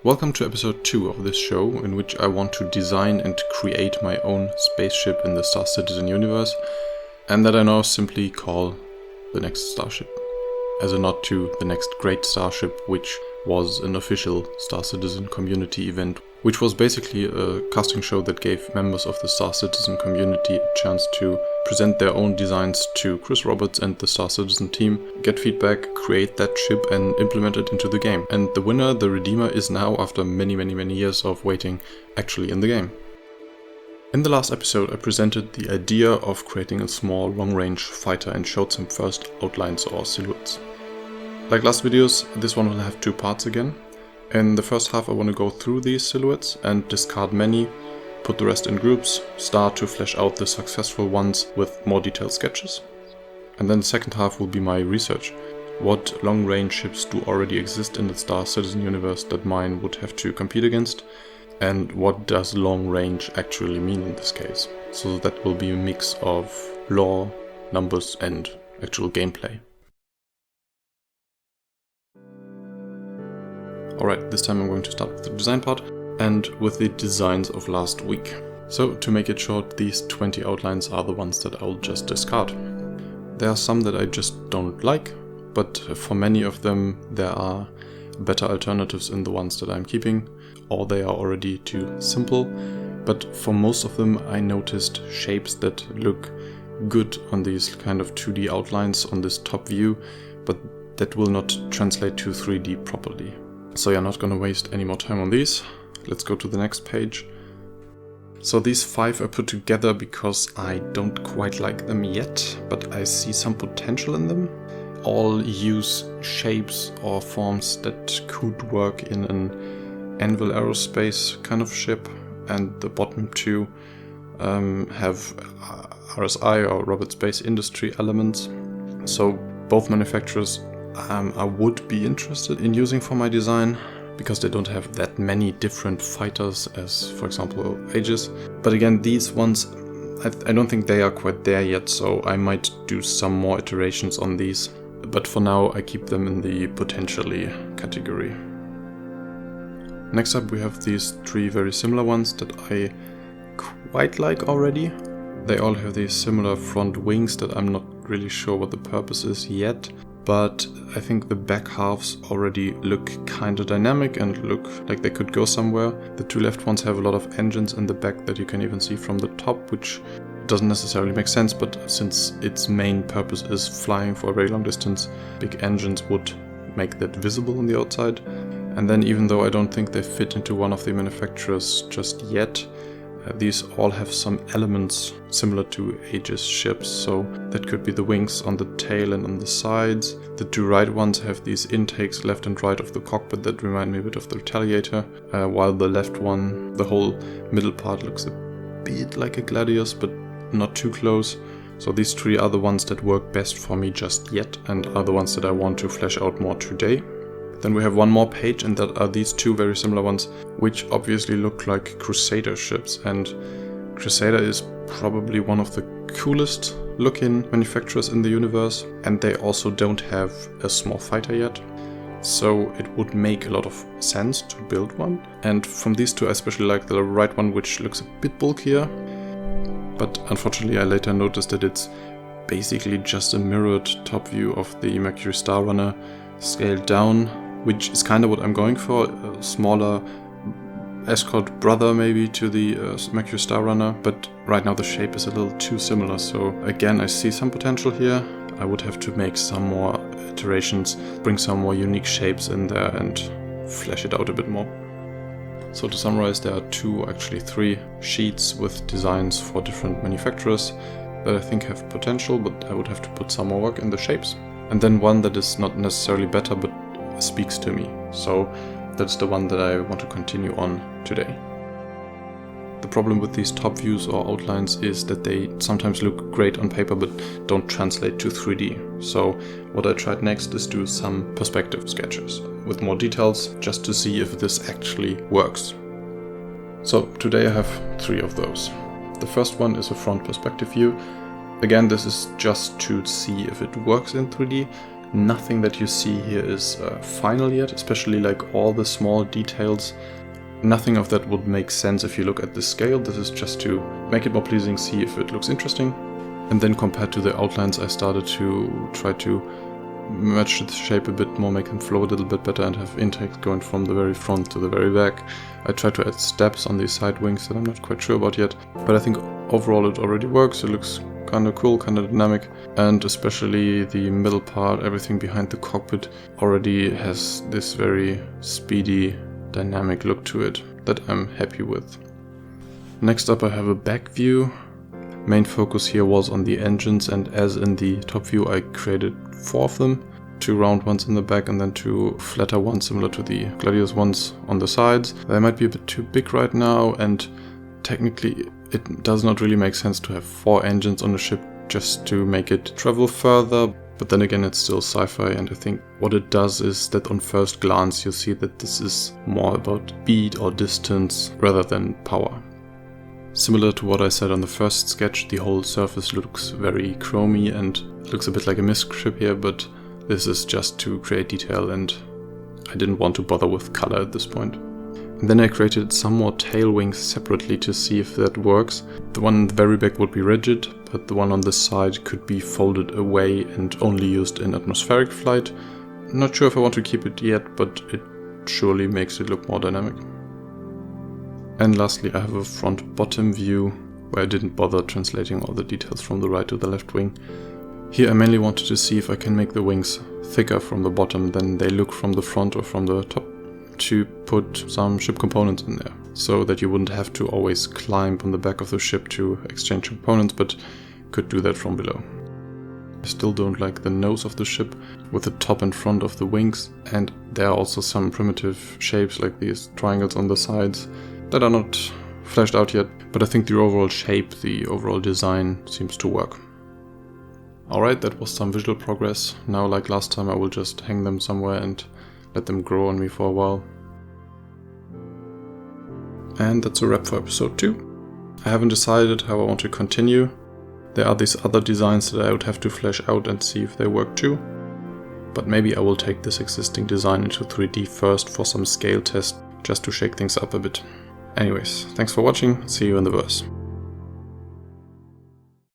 Welcome to episode 2 of this show, in which I want to design and create my own spaceship in the Star Citizen universe, and that I now simply call the next Starship, as a nod to the next great Starship, which was an official Star Citizen community event, which was basically a casting show that gave members of the Star Citizen community a chance to present their own designs to Chris Roberts and the Star Citizen team, get feedback, create that ship and implement it into the game. And the winner, the Redeemer, is now, after many years of waiting, actually in the game. In the last episode I presented the idea of creating a small long-range fighter and showed some first outlines or silhouettes. Like last videos, this one will have two parts again. In the first half I want to go through these silhouettes and discard many, put the rest in groups, start to flesh out the successful ones with more detailed sketches. And then the second half will be my research. What long-range ships do already exist in the Star Citizen universe that mine would have to compete against? And what does long range actually mean in this case? So that will be a mix of lore, numbers and actual gameplay. Alright, this time I'm going to start with the design part and with the designs of last week. So to make it short, these 20 outlines are the ones that I'll just discard. There are some that I just don't like, but for many of them there are better alternatives in the ones that I'm keeping, or they are already too simple. But for most of them I noticed shapes that look good on these kind of 2D outlines on this top view, but that will not translate to 3D properly. So you're not going to waste any more time on these. Let's go to the next page. So these 5 I put together because I don't quite like them yet, but I see some potential in them. All use shapes or forms that could work in an Anvil Aerospace kind of ship, and the bottom 2 have RSI or Robert Space Industry elements. So both manufacturers I would be interested in using for my design, because they don't have that many different fighters as, for example, Aegis. But again, these ones, I don't think they are quite there yet, so I might do some more iterations on these. But for now, I keep them in the potentially category. Next up, we have these 3 very similar ones that I quite like already. They all have these similar front wings that I'm not really sure what the purpose is yet. But I think the back halves already look kinda dynamic and look like they could go somewhere. The 2 left ones have a lot of engines in the back that you can even see from the top, which doesn't necessarily make sense, but since its main purpose is flying for a very long distance, big engines would make that visible on the outside. And then, even though I don't think they fit into one of the manufacturers just yet, these all have some elements similar to Aegis ships, so that could be the wings on the tail and on the sides. The 2 right ones have these intakes left and right of the cockpit that remind me a bit of the Retaliator, while the left one, the whole middle part, looks a bit like a Gladius, but not too close. So these 3 are the ones that work best for me just yet, and are the ones that I want to flesh out more today. Then we have one more page, and that are these 2 very similar ones, which obviously look like Crusader ships. And Crusader is probably one of the coolest looking manufacturers in the universe, and they also don't have a small fighter yet. So it would make a lot of sense to build one. And from these 2 I especially like the right one, which looks a bit bulkier. But unfortunately I later noticed that it's basically just a mirrored top view of the Mercury Star Runner scaled down, which is kind of what I'm going for, a smaller escort brother maybe to the Mercury Star Runner, but right now the shape is a little too similar, so again I see some potential here. I would have to make some more iterations, bring some more unique shapes in there and flesh it out a bit more. So to summarize, there are 2, actually 3 sheets with designs for different manufacturers that I think have potential, but I would have to put some more work in the shapes. And then one that is not necessarily better, but speaks to me. So that's the one that I want to continue on today. The problem with these top views or outlines is that they sometimes look great on paper but don't translate to 3D. So what I tried next is do some perspective sketches with more details, just to see if this actually works. So today I have 3 of those. The first one is a front perspective view. Again, this is just to see if it works in 3D. Nothing that you see here is final yet, especially like all the small details. Nothing of that would make sense if you look at the scale. This is just to make it more pleasing, see if it looks interesting. And then compared to the outlines, I started to try to match the shape a bit more, make them flow a little bit better, and have intakes going from the very front to the very back. I tried to add steps on these side wings that I'm not quite sure about yet, but I think overall it already works. It looks kind of cool, kind of dynamic, and especially the middle part, everything behind the cockpit, already has this very speedy, dynamic look to it that I'm happy with. Next up I have a back view. Main focus here was on the engines, and as in the top view I created 4 of them, 2 round ones in the back and then 2 flatter ones similar to the Gladius ones on the sides. They might be a bit too big right now, and technically it does not really make sense to have 4 engines on the ship just to make it travel further, but then again it's still sci-fi, and I think what it does is that on first glance you see that this is more about speed or distance rather than power. Similar to what I said on the first sketch, the whole surface looks very chromy and looks a bit like a mist ship here, but this is just to create detail and I didn't want to bother with color at this point. And then I created some more tail wings separately to see if that works. The one in the very back would be rigid, but the one on the side could be folded away and only used in atmospheric flight. Not sure if I want to keep it yet, but it surely makes it look more dynamic. And lastly, I have a front-bottom view where I didn't bother translating all the details from the right to the left wing. Here I mainly wanted to see if I can make the wings thicker from the bottom than they look from the front or from the top, to put some ship components in there, so that you wouldn't have to always climb on the back of the ship to exchange components, but could do that from below. I still don't like the nose of the ship with the top and front of the wings, and there are also some primitive shapes like these triangles on the sides that are not fleshed out yet, but I think the overall shape, the overall design seems to work. Alright, that was some visual progress. Now, like last time, I will just hang them somewhere and let them grow on me for a while. And that's a wrap for episode 2. I haven't decided how I want to continue. There are these other designs that I would have to flesh out and see if they work too. But maybe I will take this existing design into 3D first for some scale test, just to shake things up a bit. Anyways, thanks for watching, see you in the verse.